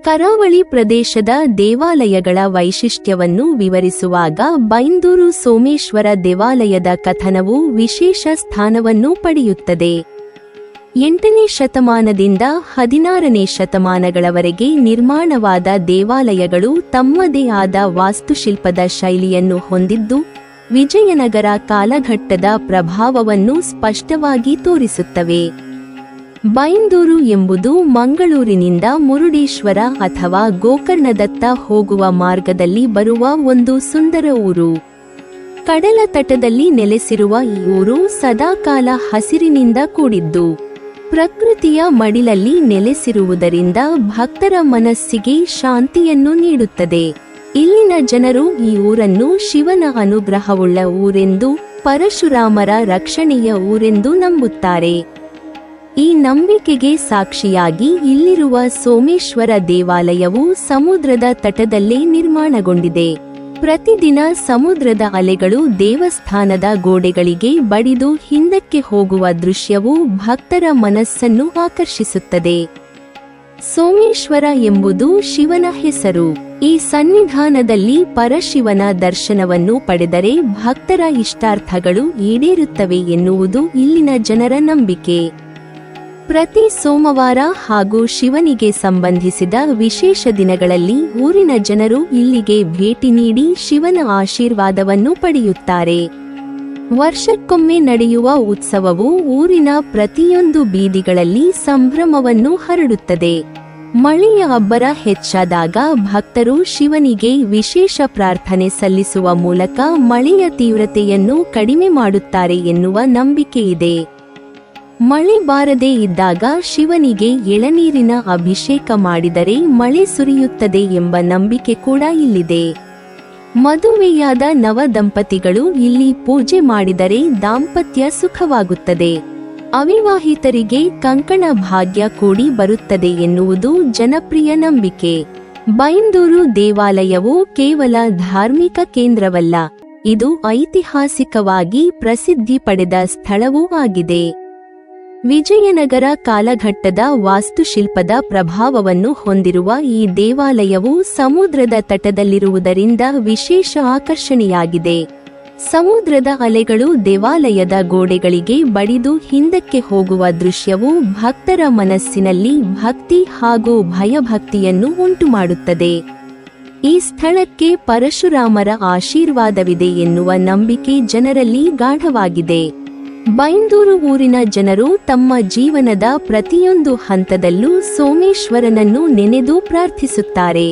ಕರಾವಳಿ ಪ್ರದೇಶದ ದೇವಾಲಯಗಳ ವೈಶಿಷ್ಟ್ಯವನ್ನು ವಿವರಿಸುವಾಗ ಬೈಂದೂರು ಸೋಮೇಶ್ವರ ದೇವಾಲಯದ ಕಥನವು ವಿಶೇಷ ಸ್ಥಾನವನ್ನು ಪಡೆಯುತ್ತದೆ. 8ನೇ ಶತಮಾನದಿಂದ 16ನೇ ಶತಮಾನಗಳವರೆಗೆ ನಿರ್ಮಾಣವಾದ ದೇವಾಲಯಗಳು ತಮ್ಮದೇ ಆದ ವಾಸ್ತುಶಿಲ್ಪದ ಶೈಲಿಯನ್ನು ಹೊಂದಿದ್ದು, ವಿಜಯನಗರ ಕಾಲಘಟ್ಟದ ಪ್ರಭಾವವನ್ನು ಸ್ಪಷ್ಟವಾಗಿ ತೋರಿಸುತ್ತವೆ. ಬೈಂದೂರು ಎಂಬುದು ಮಂಗಳೂರಿನಿಂದ ಮುರುಡೇಶ್ವರ ಅಥವಾ ಗೋಕರ್ಣದತ್ತ ಹೋಗುವ ಮಾರ್ಗದಲ್ಲಿ ಬರುವ ಒಂದು ಸುಂದರ ಊರು. ಕಡಲ ತಟದಲ್ಲಿ ನೆಲೆಸಿರುವ ಈ ಊರು ಸದಾಕಾಲ ಹಸಿರಿನಿಂದ ಕೂಡಿದ್ದು, ಪ್ರಕೃತಿಯ ಮಡಿಲಲ್ಲಿ ನೆಲೆಸಿರುವುದರಿಂದ ಭಕ್ತರ ಮನಸ್ಸಿಗೆ ಶಾಂತಿಯನ್ನು ನೀಡುತ್ತದೆ. ಇಲ್ಲಿನ ಜನರು ಈ ಊರನ್ನು ಶಿವನ ಅನುಗ್ರಹವುಳ್ಳ ಊರೆಂದು, ಪರಶುರಾಮರ ರಕ್ಷಣೆಯ ಊರೆಂದು ನಂಬುತ್ತಾರೆ. ಈ ನಂಬಿಕೆಗೆ ಸಾಕ್ಷಿಯಾಗಿ ಇಲ್ಲಿರುವ ಸೋಮೇಶ್ವರ ದೇವಾಲಯವು ಸಮುದ್ರದ ತಟದಲ್ಲೇ ನಿರ್ಮಾಣಗೊಂಡಿದೆ. ಪ್ರತಿದಿನ ಸಮುದ್ರದ ಅಲೆಗಳು ದೇವಸ್ಥಾನದ ಗೋಡೆಗಳಿಗೆ ಬಡಿದು ಹಿಂದಕ್ಕೆ ಹೋಗುವ ದೃಶ್ಯವು ಭಕ್ತರ ಮನಸ್ಸನ್ನು ಆಕರ್ಷಿಸುತ್ತದೆ. ಸೋಮೇಶ್ವರ ಎಂಬುದು ಶಿವನ ಹೆಸರು. ಈ ಸನ್ನಿಧಾನದಲ್ಲಿ ಪರಶಿವನ ದರ್ಶನವನ್ನು ಪಡೆದರೆ ಭಕ್ತರ ಇಷ್ಟಾರ್ಥಗಳು ಈಡೇರುತ್ತವೆ ಎನ್ನುವುದು ಇಲ್ಲಿನ ಜನರ ನಂಬಿಕೆ. ಪ್ರತಿ ಸೋಮವಾರ ಹಾಗೂ ಶಿವನಿಗೆ ಸಂಬಂಧಿಸಿದ ವಿಶೇಷ ದಿನಗಳಲ್ಲಿ ಊರಿನ ಜನರು ಇಲ್ಲಿಗೆ ಭೇಟಿ ನೀಡಿ ಶಿವನ ಆಶೀರ್ವಾದವನ್ನು ಪಡೆಯುತ್ತಾರೆ. ವರ್ಷಕ್ಕೊಮ್ಮೆ ನಡೆಯುವ ಉತ್ಸವವು ಊರಿನ ಪ್ರತಿಯೊಂದು ಬೀದಿಗಳಲ್ಲಿ ಸಂಭ್ರಮವನ್ನು ಹರಡುತ್ತದೆ. ಮಳೆಯ ಅಬ್ಬರ ಹೆಚ್ಚಾದಾಗ ಭಕ್ತರು ಶಿವನಿಗೆ ವಿಶೇಷ ಪ್ರಾರ್ಥನೆ ಸಲ್ಲಿಸುವ ಮೂಲಕ ಮಳೆಯ ತೀವ್ರತೆಯನ್ನು ಕಡಿಮೆ ಮಾಡುತ್ತಾರೆ ಎನ್ನುವ ನಂಬಿಕೆಯಿದೆ. ಮಳೆ ಬಾರದೇ ಇದ್ದಾಗ ಶಿವನಿಗೆ ಎಳನೀರಿನ ಅಭಿಷೇಕ ಮಾಡಿದರೆ ಮಳೆ ಸುರಿಯುತ್ತದೆ ಎಂಬ ನಂಬಿಕೆ ಕೂಡ ಇಲ್ಲಿದೆ. ಮದುವೆಯಾದ ನವ ದಂಪತಿಗಳು ಇಲ್ಲಿ ಪೂಜೆ ಮಾಡಿದರೆ ದಾಂಪತ್ಯ ಸುಖವಾಗುತ್ತದೆ. ಅವಿವಾಹಿತರಿಗೆ ಕಂಕಣ ಭಾಗ್ಯ ಕೂಡಿ ಬರುತ್ತದೆ ಎನ್ನುವುದು ಜನಪ್ರಿಯ ನಂಬಿಕೆ. ಬೈಂದೂರು ದೇವಾಲಯವು ಕೇವಲ ಧಾರ್ಮಿಕ ಕೇಂದ್ರವಲ್ಲ, ಇದು ಐತಿಹಾಸಿಕವಾಗಿ ಪ್ರಸಿದ್ಧಿ ಪಡೆದ ಸ್ಥಳವೂ ಆಗಿದೆ. ವಿಜಯನಗರ ಕಾಲಘಟ್ಟದ ವಾಸ್ತುಶಿಲ್ಪದ ಪ್ರಭಾವವನ್ನು ಹೊಂದಿರುವ ಈ ದೇವಾಲಯವು ಸಮುದ್ರದ ತಟದಲ್ಲಿರುವುದರಿಂದ ವಿಶೇಷ ಆಕರ್ಷಣೆಯಾಗಿದೆ. ಸಮುದ್ರದ ಅಲೆಗಳು ದೇವಾಲಯದ ಗೋಡೆಗಳಿಗೆ ಬಡಿದು ಹಿಂದಕ್ಕೆ ಹೋಗುವ ದೃಶ್ಯವು ಭಕ್ತರ ಮನಸ್ಸಿನಲ್ಲಿ ಭಕ್ತಿ ಹಾಗೂ ಭಯಭಕ್ತಿಯನ್ನು ಉಂಟುಮಾಡುತ್ತದೆ. ಈ ಸ್ಥಳಕ್ಕೆ ಪರಶುರಾಮರ ಆಶೀರ್ವಾದವಿದೆ ಎನ್ನುವ ನಂಬಿಕೆ ಜನರಲ್ಲಿ ಗಾಢವಾಗಿದೆ. ಬೈಂದೂರು ಊರಿನ ಜನರು ತಮ್ಮ ಜೀವನದ ಪ್ರತಿಯೊಂದು ಹಂತದಲ್ಲೂ ಸೋಮೇಶ್ವರನನ್ನು ನೆನೆದು ಪ್ರಾರ್ಥಿಸುತ್ತಾರೆ.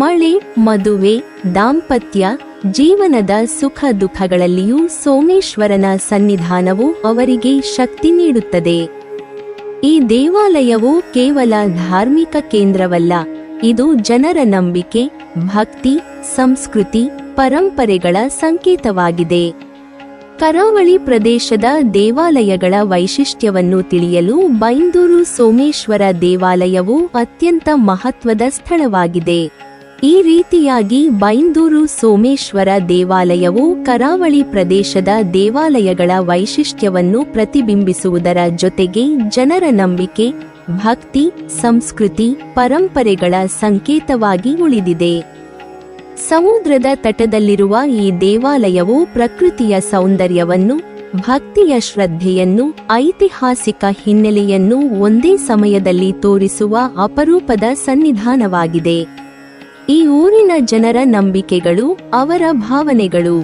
ಮಳೆ, ಮದುವೆ, ದಾಂಪತ್ಯ, ಜೀವನದ ಸುಖ ದುಃಖಗಳಲ್ಲಿಯೂ ಸೋಮೇಶ್ವರನ ಸನ್ನಿಧಾನವು ಅವರಿಗೆ ಶಕ್ತಿ ನೀಡುತ್ತದೆ. ಈ ದೇವಾಲಯವು ಕೇವಲ ಧಾರ್ಮಿಕ ಕೇಂದ್ರವಲ್ಲ, ಇದು ಜನರ ನಂಬಿಕೆ, ಭಕ್ತಿ, ಸಂಸ್ಕೃತಿ, ಪರಂಪರೆಗಳ ಸಂಕೇತವಾಗಿದೆ. ಕರಾವಳಿ ಪ್ರದೇಶದ ದೇವಾಲಯಗಳ ವೈಶಿಷ್ಟ್ಯವನ್ನು ತಿಳಿಯಲು ಬೈಂದೂರು ಸೋಮೇಶ್ವರ ದೇವಾಲಯವು ಅತ್ಯಂತ ಮಹತ್ವದ ಸ್ಥಳವಾಗಿದೆ. ಈ ರೀತಿಯಾಗಿ ಬೈಂದೂರು ಸೋಮೇಶ್ವರ ದೇವಾಲಯವು ಕರಾವಳಿ ಪ್ರದೇಶದ ದೇವಾಲಯಗಳ ವೈಶಿಷ್ಟ್ಯವನ್ನು ಪ್ರತಿಬಿಂಬಿಸುವುದರ ಜೊತೆಗೆ ಜನರ ನಂಬಿಕೆ, ಭಕ್ತಿ, ಸಂಸ್ಕೃತಿ, ಪರಂಪರೆಗಳ ಸಂಕೇತವಾಗಿ ಉಳಿದಿದೆ. ಸಮುದ್ರದ ತಟದಲ್ಲಿರುವ ಈ ದೇವಾಲಯವು ಪ್ರಕೃತಿಯ ಸೌಂದರ್ಯವನ್ನು, ಭಕ್ತಿಯ ಶ್ರದ್ಧೆಯನ್ನು, ಐತಿಹಾಸಿಕ ಹಿನ್ನೆಲೆಯನ್ನು ಒಂದೇ ಸಮಯದಲ್ಲಿ ತೋರಿಸುವ ಅಪರೂಪದ ಸನ್ನಿಧಾನವಾಗಿದೆ. ಈ ಊರಿನ ಜನರ ನಂಬಿಕೆಗಳು, ಅವರ ಭಾವನೆಗಳು,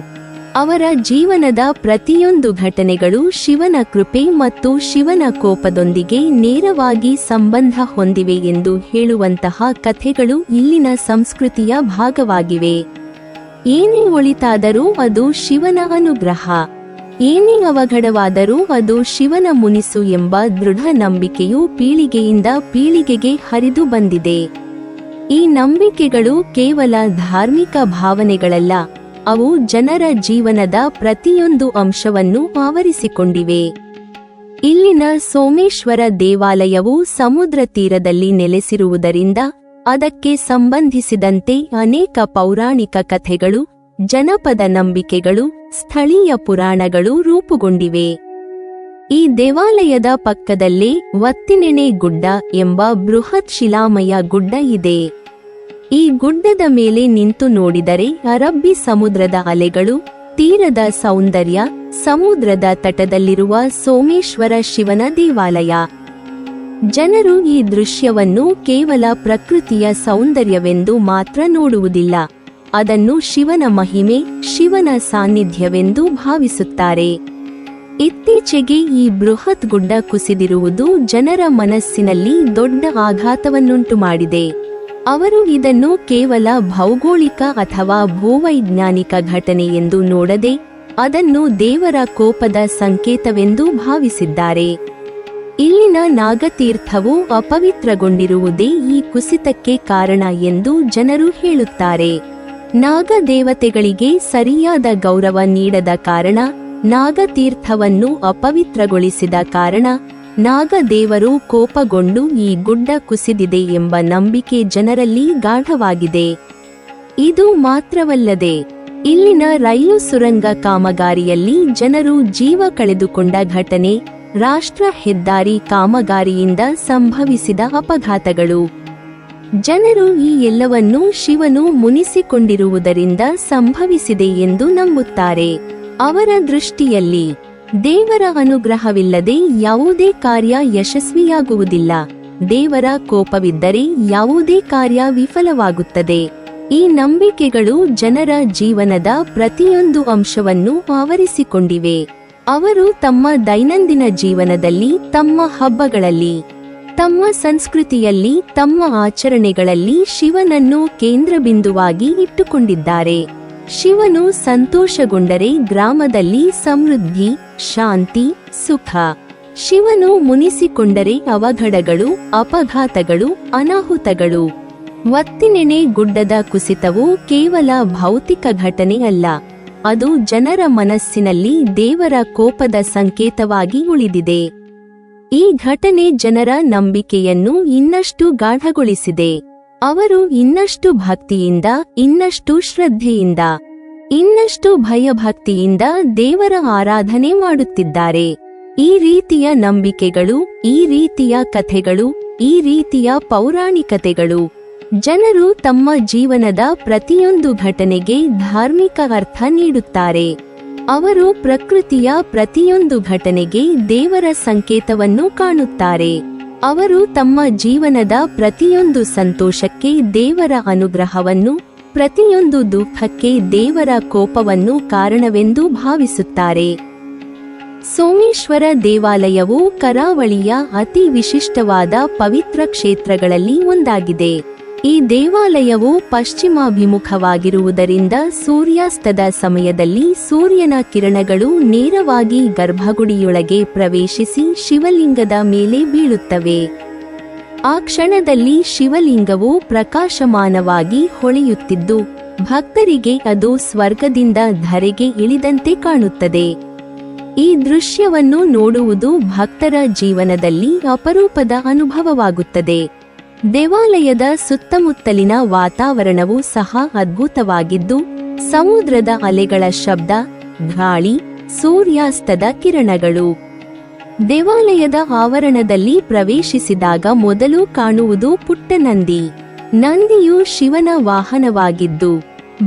ಅವರ ಜೀವನದ ಪ್ರತಿಯೊಂದು ಘಟನೆಗಳು ಶಿವನ ಕೃಪೆ ಮತ್ತು ಶಿವನ ಕೋಪದೊಂದಿಗೆ ನೇರವಾಗಿ ಸಂಬಂಧ ಹೊಂದಿವೆ ಎಂದು ಹೇಳುವಂತಹ ಕಥೆಗಳು ಇಲ್ಲಿನ ಸಂಸ್ಕೃತಿಯ ಭಾಗವಾಗಿವೆ. ಏನೇ ಒಳಿತಾದರೂ ಅದು ಶಿವನ ಅನುಗ್ರಹ, ಏನೇ ಅವಘಡವಾದರೂ ಅದು ಶಿವನ ಮುನಿಸು ಎಂಬ ದೃಢ ನಂಬಿಕೆಯು ಪೀಳಿಗೆಯಿಂದ ಪೀಳಿಗೆಗೆ ಹರಿದು ಬಂದಿದೆ. ಈ ನಂಬಿಕೆಗಳು ಕೇವಲ ಧಾರ್ಮಿಕ ಭಾವನೆಗಳಲ್ಲ, ಅವು ಜನರ ಜೀವನದ ಪ್ರತಿಯೊಂದು ಅಂಶವನ್ನು ಆವರಿಸಿಕೊಂಡಿವೆ. ಇಲ್ಲಿನ ಸೋಮೇಶ್ವರ ದೇವಾಲಯವು ಸಮುದ್ರ ತೀರದಲ್ಲಿ ನೆಲೆಸಿರುವುದರಿಂದ ಅದಕ್ಕೆ ಸಂಬಂಧಿಸಿದಂತೆ ಅನೇಕ ಪೌರಾಣಿಕ ಕಥೆಗಳು, ಜನಪದ ನಂಬಿಕೆಗಳು, ಸ್ಥಳೀಯ ಪುರಾಣಗಳು ರೂಪುಗೊಂಡಿವೆ. ಈ ದೇವಾಲಯದ ಪಕ್ಕದಲ್ಲೇ ವತ್ತಿನೆಣೆ ಗುಡ್ಡ ಎಂಬ ಬೃಹತ್ ಶಿಲಾಮಯ ಗುಡ್ಡ ಇದೆ. ಈ ಗುಡ್ಡದ ಮೇಲೆ ನಿಂತು ನೋಡಿದರೆ ಅರಬ್ಬಿ ಸಮುದ್ರದ ಅಲೆಗಳು, ತೀರದ ಸೌಂದರ್ಯ, ಸಮುದ್ರದ ತಟದಲ್ಲಿರುವ ಸೋಮೇಶ್ವರ ಶಿವನ ದೇವಾಲಯ. ಜನರು ಈ ದೃಶ್ಯವನ್ನು ಕೇವಲ ಪ್ರಕೃತಿಯ ಸೌಂದರ್ಯವೆಂದು ಮಾತ್ರ ನೋಡುವುದಿಲ್ಲ, ಅದನ್ನು ಶಿವನ ಮಹಿಮೆ, ಶಿವನ ಸಾನ್ನಿಧ್ಯವೆಂದು ಭಾವಿಸುತ್ತಾರೆ. ಇತ್ತೀಚೆಗೆ ಈ ಬೃಹತ್ ಗುಡ್ಡ ಕುಸಿದಿರುವುದು ಜನರ ಮನಸ್ಸಿನಲ್ಲಿ ದೊಡ್ಡ ಆಘಾತವನ್ನುಂಟು ಮಾಡಿದೆ. ಅವರು ಇದನ್ನು ಕೇವಲ ಭೌಗೋಳಿಕ ಅಥವಾ ಭೂವೈಜ್ಞಾನಿಕ ಘಟನೆ ಎಂದು ನೋಡದೆ ಅದನ್ನು ದೇವರ ಕೋಪದ ಸಂಕೇತವೆಂದು ಭಾವಿಸಿದ್ದಾರೆ. ಇಲ್ಲಿನ ನಾಗತೀರ್ಥವು ಅಪವಿತ್ರಗೊಂಡಿರುವುದೇ ಈ ಕುಸಿತಕ್ಕೆ ಕಾರಣ ಎಂದು ಜನರು ಹೇಳುತ್ತಾರೆ. ನಾಗದೇವತೆಗಳಿಗೆ ಸರಿಯಾದ ಗೌರವ ನೀಡದ ಕಾರಣ, ನಾಗತೀರ್ಥವನ್ನು ಅಪವಿತ್ರಗೊಳಿಸಿದ ಕಾರಣ ನಾಗದೇವರು ಕೋಪಗೊಂಡು ಈ ಗುಡ್ಡ ಕುಸಿದಿದೆ ಎಂಬ ನಂಬಿಕೆ ಜನರಲ್ಲಿ ಗಾಢವಾಗಿದೆ. ಇದು ಮಾತ್ರವಲ್ಲದೆ ಇಲ್ಲಿನ ರೈಲು ಸುರಂಗ ಕಾಮಗಾರಿಯಲ್ಲಿ ಜನರು ಜೀವ ಕಳೆದುಕೊಂಡ ಘಟನೆ, ರಾಷ್ಟ್ರ ಹೆದ್ದಾರಿ ಕಾಮಗಾರಿಯಿಂದ ಸಂಭವಿಸಿದ ಅಪಘಾತಗಳು. ಜನರು ಈ ಎಲ್ಲವನ್ನೂ ಶಿವನು ಮುನಿಸಿಕೊಂಡಿರುವುದರಿಂದ ಸಂಭವಿಸಿದೆ ಎಂದು ನಂಬುತ್ತಾರೆ. ಅವರ ದೃಷ್ಟಿಯಲ್ಲಿ ದೇವರ ಅನುಗ್ರಹವಿಲ್ಲದೆ ಯಾವುದೇ ಕಾರ್ಯ ಯಶಸ್ವಿಯಾಗುವುದಿಲ್ಲ. ದೇವರ ಕೋಪವಿದ್ದರೆ ಯಾವುದೇ ಕಾರ್ಯ ವಿಫಲವಾಗುತ್ತದೆ. ಈ ನಂಬಿಕೆಗಳು ಜನರ ಜೀವನದ ಪ್ರತಿಯೊಂದು ಅಂಶವನ್ನು ಆವರಿಸಿಕೊಂಡಿವೆ. ಅವರು ತಮ್ಮ ದೈನಂದಿನ ಜೀವನದಲ್ಲಿ, ತಮ್ಮ ಹಬ್ಬಗಳಲ್ಲಿ, ತಮ್ಮ ಸಂಸ್ಕೃತಿಯಲ್ಲಿ, ತಮ್ಮ ಆಚರಣೆಗಳಲ್ಲಿ ಶಿವನನ್ನು ಕೇಂದ್ರಬಿಂದುವಾಗಿ ಇಟ್ಟುಕೊಂಡಿದ್ದಾರೆ. ಶಿವನು ಸಂತೋಷಗೊಂಡರೆ ಗ್ರಾಮದಲ್ಲಿ ಸಮೃದ್ಧಿ, ಶಾಂತಿ, ಸುಖ. ಶಿವನು ಮುನಿಸಿಕೊಂಡರೆ ಅವಘಡಗಳು, ಅಪಘಾತಗಳು, ಅನಾಹುತಗಳು. ಒತ್ತಿನೆಣೆ ಗುಡ್ಡದ ಕುಸಿತವು ಕೇವಲ ಭೌತಿಕ ಘಟನೆ ಅಲ್ಲ, ಅದು ಜನರ ಮನಸ್ಸಿನಲ್ಲಿ ದೇವರ ಕೋಪದ ಸಂಕೇತವಾಗಿ ಉಳಿದಿದೆ. ಈ ಘಟನೆ ಜನರ ನಂಬಿಕೆಯನ್ನು ಇನ್ನಷ್ಟು ಗಾಢಗೊಳಿಸಿದೆ. ಅವರು ಇನ್ನಷ್ಟು ಭಕ್ತಿಯಿಂದ, ಇನ್ನಷ್ಟು ಶ್ರದ್ಧೆಯಿಂದ, ಇನ್ನಷ್ಟು ಭಯಭಕ್ತಿಯಿಂದ ದೇವರ ಆರಾಧನೆ ಮಾಡುತ್ತಿದ್ದಾರೆ. ಈ ರೀತಿಯ ನಂಬಿಕೆಗಳು, ಈ ರೀತಿಯ ಕಥೆಗಳು, ಈ ರೀತಿಯ ಪೌರಾಣಿಕತೆಗಳು ಜನರು ತಮ್ಮ ಜೀವನದ ಪ್ರತಿಯೊಂದು ಘಟನೆಗೆ ಧಾರ್ಮಿಕ ಅರ್ಥ ನೀಡುತ್ತಾರೆ. ಅವರು ಪ್ರಕೃತಿಯ ಪ್ರತಿಯೊಂದು ಘಟನೆಗೆ ದೇವರ ಸಂಕೇತವನ್ನು ಕಾಣುತ್ತಾರೆ. ಅವರು ತಮ್ಮ ಜೀವನದ ಪ್ರತಿಯೊಂದು ಸಂತೋಷಕ್ಕೆ ದೇವರ ಅನುಗ್ರಹವನ್ನು, ಪ್ರತಿಯೊಂದು ದುಃಖಕ್ಕೆ ದೇವರ ಕೋಪವನ್ನು ಕಾರಣವೆಂದು ಭಾವಿಸುತ್ತಾರೆ. ಸೋಮೇಶ್ವರ ದೇವಾಲಯವು ಕರಾವಳಿಯ ಅತಿ ವಿಶಿಷ್ಟವಾದ ಪವಿತ್ರ ಕ್ಷೇತ್ರಗಳಲ್ಲಿ ಒಂದಾಗಿದೆ. ಈ ದೇವಾಲಯವು ಪಶ್ಚಿಮಾಭಿಮುಖವಾಗಿರುವುದರಿಂದ ಸೂರ್ಯಾಸ್ತದ ಸಮಯದಲ್ಲಿ ಸೂರ್ಯನ ಕಿರಣಗಳು ನೇರವಾಗಿ ಗರ್ಭಗುಡಿಯೊಳಗೆ ಪ್ರವೇಶಿಸಿ ಶಿವಲಿಂಗದ ಮೇಲೆ ಬೀಳುತ್ತವೆ. ಆ ಕ್ಷಣದಲ್ಲಿ ಶಿವಲಿಂಗವು ಪ್ರಕಾಶಮಾನವಾಗಿ ಹೊಳೆಯುತ್ತಿದ್ದು, ಭಕ್ತರಿಗೆ ಅದು ಸ್ವರ್ಗದಿಂದ ಧರೆಗೆ ಇಳಿದಂತೆ ಕಾಣುತ್ತದೆ. ಈ ದೃಶ್ಯವನ್ನು ನೋಡುವುದು ಭಕ್ತರ ಜೀವನದಲ್ಲಿ ಅಪರೂಪದ ಅನುಭವವಾಗುತ್ತದೆ. ದೇವಾಲಯದ ಸುತ್ತಮುತ್ತಲಿನ ವಾತಾವರಣವೂ ಸಹ ಅದ್ಭುತವಾಗಿದ್ದು, ಸಮುದ್ರದ ಅಲೆಗಳ ಶಬ್ದ, ಗಾಳಿ, ಸೂರ್ಯಾಸ್ತದ ಕಿರಣಗಳು. ದೇವಾಲಯದ ಆವರಣದಲ್ಲಿ ಪ್ರವೇಶಿಸಿದಾಗ ಮೊದಲು ಕಾಣುವುದು ಪುಟ್ಟ ನಂದಿ. ನಂದಿಯು ಶಿವನ ವಾಹನವಾಗಿದ್ದು,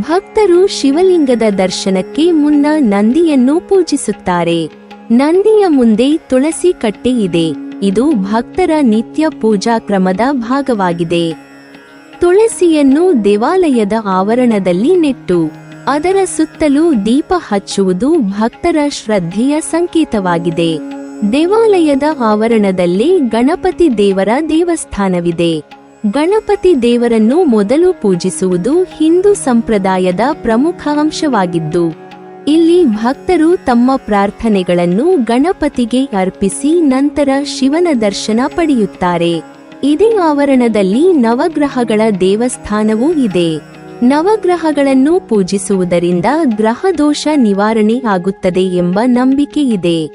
ಭಕ್ತರು ಶಿವಲಿಂಗದ ದರ್ಶನಕ್ಕೆ ಮುನ್ನ ನಂದಿಯನ್ನು ಪೂಜಿಸುತ್ತಾರೆ. ನಂದಿಯ ಮುಂದೆ ತುಳಸಿ ಕಟ್ಟೆ ಇದೆ. ಇದು ಭಕ್ತರ ನಿತ್ಯ ಪೂಜಾ ಕ್ರಮದ ಭಾಗವಾಗಿದೆ. ತುಳಸಿಯನ್ನು ದೇವಾಲಯದ ಆವರಣದಲ್ಲಿ ನೆಟ್ಟು ಅದರ ಸುತ್ತಲೂ ದೀಪ ಹಚ್ಚುವುದು ಭಕ್ತರ ಶ್ರದ್ಧೆಯ ಸಂಕೇತವಾಗಿದೆ. ದೇವಾಲಯದ ಆವರಣದಲ್ಲೇ ಗಣಪತಿ ದೇವರ ದೇವಸ್ಥಾನವಿದೆ. ಗಣಪತಿ ದೇವರನ್ನು ಮೊದಲು ಪೂಜಿಸುವುದು ಹಿಂದೂ ಸಂಪ್ರದಾಯದ ಪ್ರಮುಖ ಅಂಶವಾಗಿದ್ದು, ಇಲ್ಲಿ ಭಕ್ತರು ತಮ್ಮ ಪ್ರಾರ್ಥನೆಗಳನ್ನು ಗಣಪತಿಗೆ ಅರ್ಪಿಸಿ ನಂತರ ಶಿವನ ದರ್ಶನ ಪಡೆಯುತ್ತಾರೆ. ಇದೇ ಆವರಣದಲ್ಲಿ ನವಗ್ರಹಗಳ ದೇವಸ್ಥಾನವೂ ಇದೆ. ನವಗ್ರಹಗಳನ್ನು ಪೂಜಿಸುವುದರಿಂದ ಗ್ರಹದೋಷ ನಿವಾರಣೆ ಆಗುತ್ತದೆ ಎಂಬ ನಂಬಿಕೆ ಇದೆ.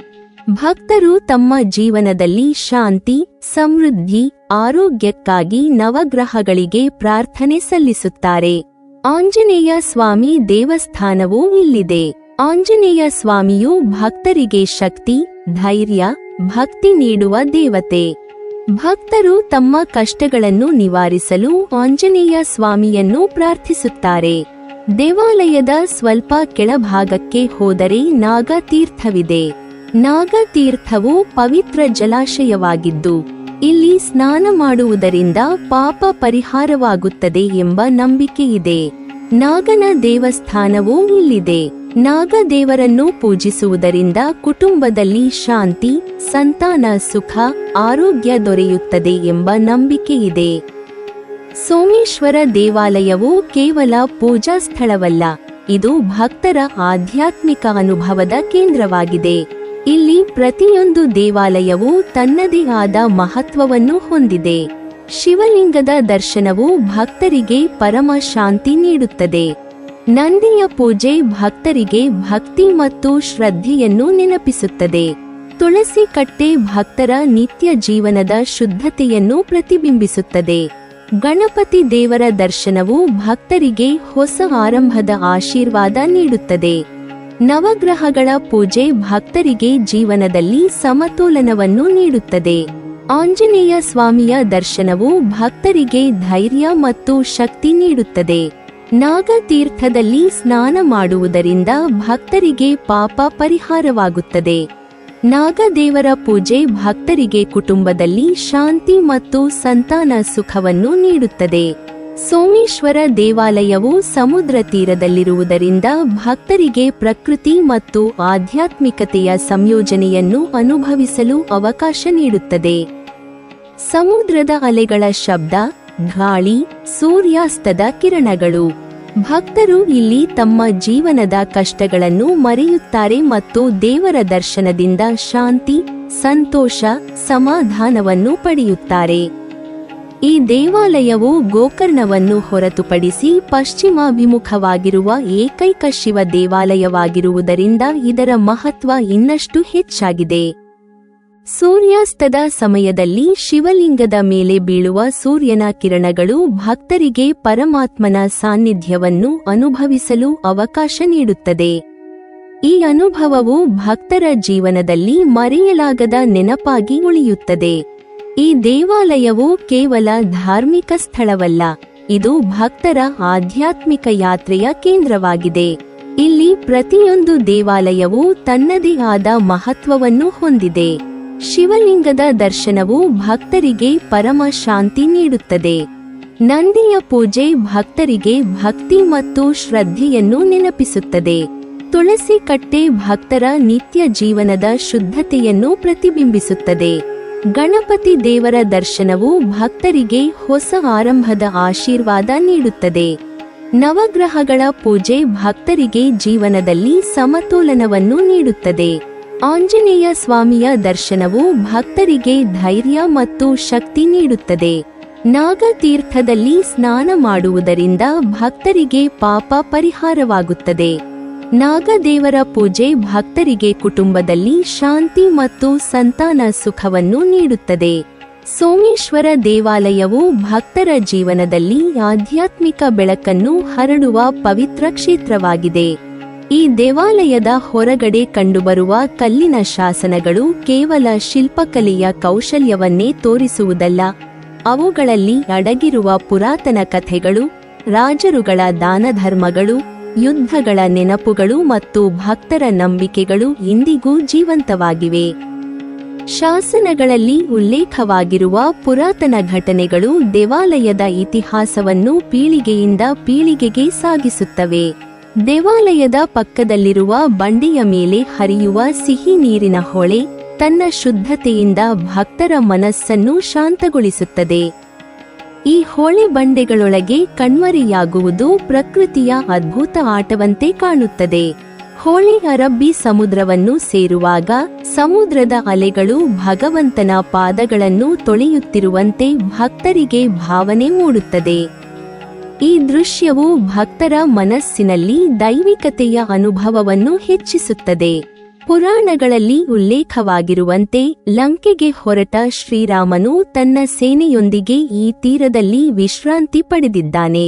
ಭಕ್ತರು ತಮ್ಮ ಜೀವನದಲ್ಲಿ ಶಾಂತಿ, ಸಮೃದ್ಧಿ, ಆರೋಗ್ಯಕ್ಕಾಗಿ ನವಗ್ರಹಗಳಿಗೆ ಪ್ರಾರ್ಥನೆ ಸಲ್ಲಿಸುತ್ತಾರೆ. ಆಂಜನೇಯ ಸ್ವಾಮಿ ದೇವಸ್ಥಾನವೂ ಇಲ್ಲಿದೆ. ಆಂಜನೇಯ ಸ್ವಾಮಿಯು ಭಕ್ತರಿಗೆ ಶಕ್ತಿ, ಧೈರ್ಯ, ಭಕ್ತಿ ನೀಡುವ ದೇವತೆ. ಭಕ್ತರು ತಮ್ಮ ಕಷ್ಟಗಳನ್ನು ನಿವಾರಿಸಲು ಆಂಜನೇಯ ಸ್ವಾಮಿಯನ್ನು ಪ್ರಾರ್ಥಿಸುತ್ತಾರೆ. ದೇವಾಲಯದ ಸ್ವಲ್ಪ ಕೆಳಭಾಗಕ್ಕೆ ಹೋದರೆ ನಾಗತೀರ್ಥವಿದೆ. ನಾಗತೀರ್ಥವು ಪವಿತ್ರ ಜಲಾಶಯವಾಗಿದ್ದು ಇಲ್ಲಿ ಸ್ನಾನ ಮಾಡುವುದರಿಂದ ಪಾಪ ಪರಿಹಾರವಾಗುತ್ತದೆ ಎಂಬ ನಂಬಿಕೆಯಿದೆ. ನಾಗನ ದೇವಸ್ಥಾನವೂ ಇಲ್ಲಿದೆ. ನಾಗದೇವರನ್ನು ಪೂಜಿಸುವುದರಿಂದ ಕುಟುಂಬದಲ್ಲಿ ಶಾಂತಿ, ಸಂತಾನ ಸುಖ, ಆರೋಗ್ಯ ದೊರೆಯುತ್ತದೆ ಎಂಬ ನಂಬಿಕೆಯಿದೆ. ಸೋಮೇಶ್ವರ ದೇವಾಲಯವು ಕೇವಲ ಪೂಜಾ ಸ್ಥಳವಲ್ಲ, ಇದು ಭಕ್ತರ ಆಧ್ಯಾತ್ಮಿಕ ಅನುಭವದ ಕೇಂದ್ರವಾಗಿದೆ. ಇಲ್ಲಿ ಪ್ರತಿಯೊಂದು ದೇವಾಲಯವೂ ತನ್ನದೇ ಆದ ಮಹತ್ವವನ್ನು ಹೊಂದಿದೆ. ಶಿವಲಿಂಗದ ದರ್ಶನವು ಭಕ್ತರಿಗೆ ಪರಮ ಶಾಂತಿ ನೀಡುತ್ತದೆ. ನಂದಿಯ ಪೂಜೆ ಭಕ್ತರಿಗೆ ಭಕ್ತಿ ಮತ್ತು ಶ್ರದ್ಧೆಯನ್ನು ನೆನಪಿಸುತ್ತದೆ. ತುಳಸಿ ಕಟ್ಟೆ ಭಕ್ತರ ನಿತ್ಯ ಜೀವನದ ಶುದ್ಧತೆಯನ್ನು ಪ್ರತಿಬಿಂಬಿಸುತ್ತದೆ. ಗಣಪತಿ ದೇವರ ದರ್ಶನವು ಭಕ್ತರಿಗೆ ಹೊಸ ಆರಂಭದ ಆಶೀರ್ವಾದ ನೀಡುತ್ತದೆ. ನವಗ್ರಹಗಳ ಪೂಜೆ ಭಕ್ತರಿಗೆ ಜೀವನದಲ್ಲಿ ಸಮತೋಲನವನ್ನು ನೀಡುತ್ತದೆ. ಆಂಜನೇಯ ಸ್ವಾಮಿಯ ದರ್ಶನವು ಭಕ್ತರಿಗೆ ಧೈರ್ಯ ಮತ್ತು ಶಕ್ತಿ ನೀಡುತ್ತದೆ. ನಾಗತೀರ್ಥದಲ್ಲಿ ಸ್ನಾನ ಮಾಡುವುದರಿಂದ ಭಕ್ತರಿಗೆ ಪಾಪ ಪರಿಹಾರವಾಗುತ್ತದೆ. ನಾಗದೇವರ ಪೂಜೆ ಭಕ್ತರಿಗೆ ಕುಟುಂಬದಲ್ಲಿ ಶಾಂತಿ ಮತ್ತು ಸಂತಾನ ಸುಖವನ್ನು ನೀಡುತ್ತದೆ. ಸೋಮೇಶ್ವರ ದೇವಾಲಯವು ಸಮುದ್ರ ತೀರದಲ್ಲಿರುವುದರಿಂದ ಭಕ್ತರಿಗೆ ಪ್ರಕೃತಿ ಮತ್ತು ಆಧ್ಯಾತ್ಮಿಕತೆಯ ಸಂಯೋಜನೆಯನ್ನು ಅನುಭವಿಸಲು ಅವಕಾಶ ನೀಡುತ್ತದೆ. ಸಮುದ್ರದ ಅಲೆಗಳ ಶಬ್ದ, ಗಾಳಿ, ಸೂರ್ಯಾಸ್ತದ ಕಿರಣಗಳು. ಭಕ್ತರು ಇಲ್ಲಿ ತಮ್ಮ ಜೀವನದ ಕಷ್ಟಗಳನ್ನು ಮರೆಯುತ್ತಾರೆ ಮತ್ತು ದೇವರ ದರ್ಶನದಿಂದ ಶಾಂತಿ, ಸಂತೋಷ, ಸಮಾಧಾನವನ್ನು ಪಡೆಯುತ್ತಾರೆ. ಈ ದೇವಾಲಯವು ಗೋಕರ್ಣವನ್ನು ಹೊರತುಪಡಿಸಿ ಪಶ್ಚಿಮಾಭಿಮುಖವಾಗಿರುವ ಏಕೈಕ ಶಿವ ದೇವಾಲಯವಾಗಿರುವುದರಿಂದ ಇದರ ಮಹತ್ವ ಇನ್ನಷ್ಟು ಹೆಚ್ಚಾಗಿದೆ. ಸೂರ್ಯಾಸ್ತದ ಸಮಯದಲ್ಲಿ ಶಿವಲಿಂಗದ ಮೇಲೆ ಬೀಳುವ ಸೂರ್ಯನ ಕಿರಣಗಳು ಭಕ್ತರಿಗೆ ಪರಮಾತ್ಮನ ಸಾನ್ನಿಧ್ಯವನ್ನು ಅನುಭವಿಸಲು ಅವಕಾಶ ನೀಡುತ್ತದೆ. ಈ ಅನುಭವವು ಭಕ್ತರ ಜೀವನದಲ್ಲಿ ಮರೆಯಲಾಗದ ನೆನಪಾಗಿ ಉಳಿಯುತ್ತದೆ. ಈ ದೇವಾಲಯವು ಕೇವಲ ಧಾರ್ಮಿಕ ಸ್ಥಳವಲ್ಲ, ಇದು ಭಕ್ತರ ಆಧ್ಯಾತ್ಮಿಕ ಯಾತ್ರೆಯ ಕೇಂದ್ರವಾಗಿದೆ. ಇಲ್ಲಿ ಪ್ರತಿಯೊಂದು ದೇವಾಲಯವೂ ತನ್ನದೇ ಆದ ಮಹತ್ವವನ್ನು ಹೊಂದಿದೆ. ಶಿವಲಿಂಗದ ದರ್ಶನವು ಭಕ್ತರಿಗೆ ಪರಮ ಶಾಂತಿ ನೀಡುತ್ತದೆ. ನಂದಿಯ ಪೂಜೆ ಭಕ್ತರಿಗೆ ಭಕ್ತಿ ಮತ್ತು ಶ್ರದ್ಧೆಯನ್ನು ನೆನಪಿಸುತ್ತದೆ. ತುಳಸಿ ಕಟ್ಟೆ ಭಕ್ತರ ನಿತ್ಯ ಜೀವನದ ಶುದ್ಧತೆಯನ್ನು ಪ್ರತಿಬಿಂಬಿಸುತ್ತದೆ. ಗಣಪತಿ ದೇವರ ದರ್ಶನವು ಭಕ್ತರಿಗೆ ಹೊಸ ಆರಂಭದ ಆಶೀರ್ವಾದ ನೀಡುತ್ತದೆ. ನವಗ್ರಹಗಳ ಪೂಜೆ ಭಕ್ತರಿಗೆ ಜೀವನದಲ್ಲಿ ಸಮತೋಲನವನ್ನು ನೀಡುತ್ತದೆ. ಆಂಜನೇಯ ಸ್ವಾಮಿಯ ದರ್ಶನವು ಭಕ್ತರಿಗೆ ಧೈರ್ಯ ಮತ್ತು ಶಕ್ತಿ ನೀಡುತ್ತದೆ. ನಾಗತೀರ್ಥದಲ್ಲಿ ಸ್ನಾನ ಮಾಡುವುದರಿಂದ ಭಕ್ತರಿಗೆ ಪಾಪ ಪರಿಹಾರವಾಗುತ್ತದೆ. ನಾಗದೇವರ ಪೂಜೆ ಭಕ್ತರಿಗೆ ಕುಟುಂಬದಲ್ಲಿ ಶಾಂತಿ ಮತ್ತು ಸಂತಾನ ಸುಖವನ್ನು ನೀಡುತ್ತದೆ. ಸೋಮೇಶ್ವರ ದೇವಾಲಯವು ಭಕ್ತರ ಜೀವನದಲ್ಲಿ ಆಧ್ಯಾತ್ಮಿಕ ಬೆಳಕನ್ನು ಹರಡುವ ಪವಿತ್ರ ಕ್ಷೇತ್ರವಾಗಿದೆ. ಈ ದೇವಾಲಯದ ಹೊರಗಡೆ ಕಂಡುಬರುವ ಕಲ್ಲಿನ ಶಾಸನಗಳು ಕೇವಲ ಶಿಲ್ಪಕಲೆಯ ಕೌಶಲ್ಯವನ್ನೇ ತೋರಿಸುವುದಲ್ಲ, ಅವುಗಳಲ್ಲಿ ಅಡಗಿರುವ ಪುರಾತನ ಕಥೆಗಳು, ರಾಜರುಗಳ ದಾನಧರ್ಮಗಳು, ಯುದ್ಧಗಳ ನೆನಪುಗಳು ಮತ್ತು ಭಕ್ತರ ನಂಬಿಕೆಗಳು ಇಂದಿಗೂ ಜೀವಂತವಾಗಿವೆ. ಶಾಸನಗಳಲ್ಲಿ ಉಲ್ಲೇಖವಾಗಿರುವ ಪುರಾತನ ಘಟನೆಗಳು ದೇವಾಲಯದ ಇತಿಹಾಸವನ್ನು ಪೀಳಿಗೆಯಿಂದ ಪೀಳಿಗೆಗೆ ಸಾಗಿಸುತ್ತವೆ. ದೇವಾಲಯದ ಪಕ್ಕದಲ್ಲಿರುವ ಬಂಡೆಯ ಮೇಲೆ ಹರಿಯುವ ಸಿಹಿ ನೀರಿನ ಹೊಳೆ ತನ್ನ ಶುದ್ಧತೆಯಿಂದ ಭಕ್ತರ ಮನಸ್ಸನ್ನು ಶಾಂತಗೊಳಿಸುತ್ತದೆ. ಈ ಹೊಳೆ ಬಂಡೆಗಳೊಳಗೆ ಕಣ್ಮರೆಯಾಗುವುದು ಪ್ರಕೃತಿಯ ಅದ್ಭುತ ಆಟವಂತೆ ಕಾಣುತ್ತದೆ. ಹೊಳೆ ಅರಬ್ಬಿ ಸಮುದ್ರವನ್ನು ಸೇರುವಾಗ ಸಮುದ್ರದ ಅಲೆಗಳು ಭಗವಂತನ ಪಾದಗಳನ್ನು ತೊಳೆಯುತ್ತಿರುವಂತೆ ಭಕ್ತರಿಗೆ ಭಾವನೆ ಮೂಡುತ್ತದೆ. ಈ ದೃಶ್ಯವು ಭಕ್ತರ ಮನಸ್ಸಿನಲ್ಲಿ ದೈವಿಕತೆಯ ಅನುಭವವನ್ನು ಹೆಚ್ಚಿಸುತ್ತದೆ. ಪುರಾಣಗಳಲ್ಲಿ ಉಲ್ಲೇಖವಾಗಿರುವಂತೆ ಲಂಕೆಗೆ ಹೊರಟ ಶ್ರೀರಾಮನು ತನ್ನ ಸೇನೆಯೊಂದಿಗೆ ಈ ತೀರದಲ್ಲಿ ವಿಶ್ರಾಂತಿ ಪಡೆದಿದ್ದಾನೆ.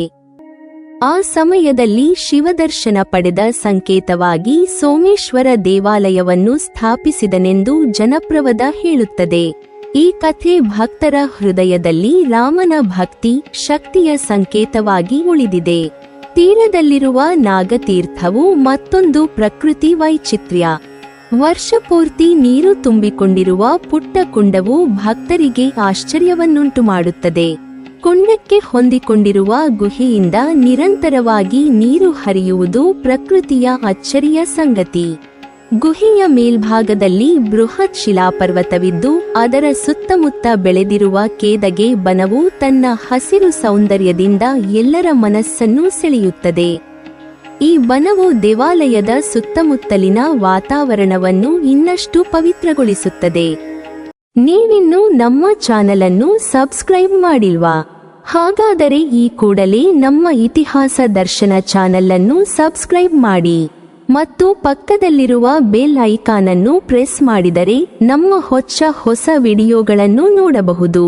ಆ ಸಮಯದಲ್ಲಿ ಶಿವದರ್ಶನ ಪಡೆದ ಸಂಕೇತವಾಗಿ ಸೋಮೇಶ್ವರ ದೇವಾಲಯವನ್ನು ಸ್ಥಾಪಿಸಿದನೆಂದು ಜನಪ್ರವಾದ ಹೇಳುತ್ತದೆ. ಈ ಕಥೆ ಭಕ್ತರ ಹೃದಯದಲ್ಲಿ ರಾಮನ ಭಕ್ತಿ ಶಕ್ತಿಯ ಸಂಕೇತವಾಗಿ ಉಳಿದಿದೆ. ತೀರದಲ್ಲಿರುವ ನಾಗತೀರ್ಥವು ಮತ್ತೊಂದು ಪ್ರಕೃತಿ ವೈಚಿತ್ರ್ಯ. ವರ್ಷಪೂರ್ತಿ ನೀರು ತುಂಬಿಕೊಂಡಿರುವ ಪುಟ್ಟ ಕುಂಡವು ಭಕ್ತರಿಗೆ ಆಶ್ಚರ್ಯವನ್ನುಂಟು ಮಾಡುತ್ತದೆ. ಕುಂಡಕ್ಕೆ ಹೊಂದಿಕೊಂಡಿರುವ ಗುಹೆಯಿಂದ ನಿರಂತರವಾಗಿ ನೀರು ಹರಿಯುವುದು ಪ್ರಕೃತಿಯ ಅಚ್ಚರಿಯ ಸಂಗತಿ. ಗುಹೆಯ ಮೇಲ್ಭಾಗದಲ್ಲಿ ಬೃಹತ್ ಶಿಲಾಪರ್ವತವಿದ್ದು ಅದರ ಸುತ್ತಮುತ್ತ ಬೆಳೆದಿರುವ ಕೇದಗೆ ಬನವು ತನ್ನ ಹಸಿರು ಸೌಂದರ್ಯದಿಂದ ಎಲ್ಲರ ಮನಸ್ಸನ್ನು ಸೆಳೆಯುತ್ತದೆ. ಈ ಬನವು ದೇವಾಲಯದ ಸುತ್ತಮುತ್ತಲಿನ ವಾತಾವರಣವನ್ನು ಇನ್ನಷ್ಟು ಪವಿತ್ರಗೊಳಿಸುತ್ತದೆ. ನೀವಿನ್ನೂ ನಮ್ಮ ಚಾನಲನ್ನು ಸಬ್ಸ್ಕ್ರೈಬ್ ಮಾಡಿಲ್ವಾ? ಹಾಗಾದರೆ ಈ ಕೂಡಲೇ ನಮ್ಮ ಇತಿಹಾಸ ದರ್ಶನ ಚಾನಲ್ ಅನ್ನು ಸಬ್ಸ್ಕ್ರೈಬ್ ಮಾಡಿ ಮತ್ತು ಪಕ್ಕದಲ್ಲಿರುವ ಬೆಲ್ ಐಕಾನ್ ಅನ್ನು ಪ್ರೆಸ್ ಮಾಡಿದರೆ ನಮ್ಮ ಹೊಸ ವಿಡಿಯೋಗಳನ್ನು ನೋಡಬಹುದು.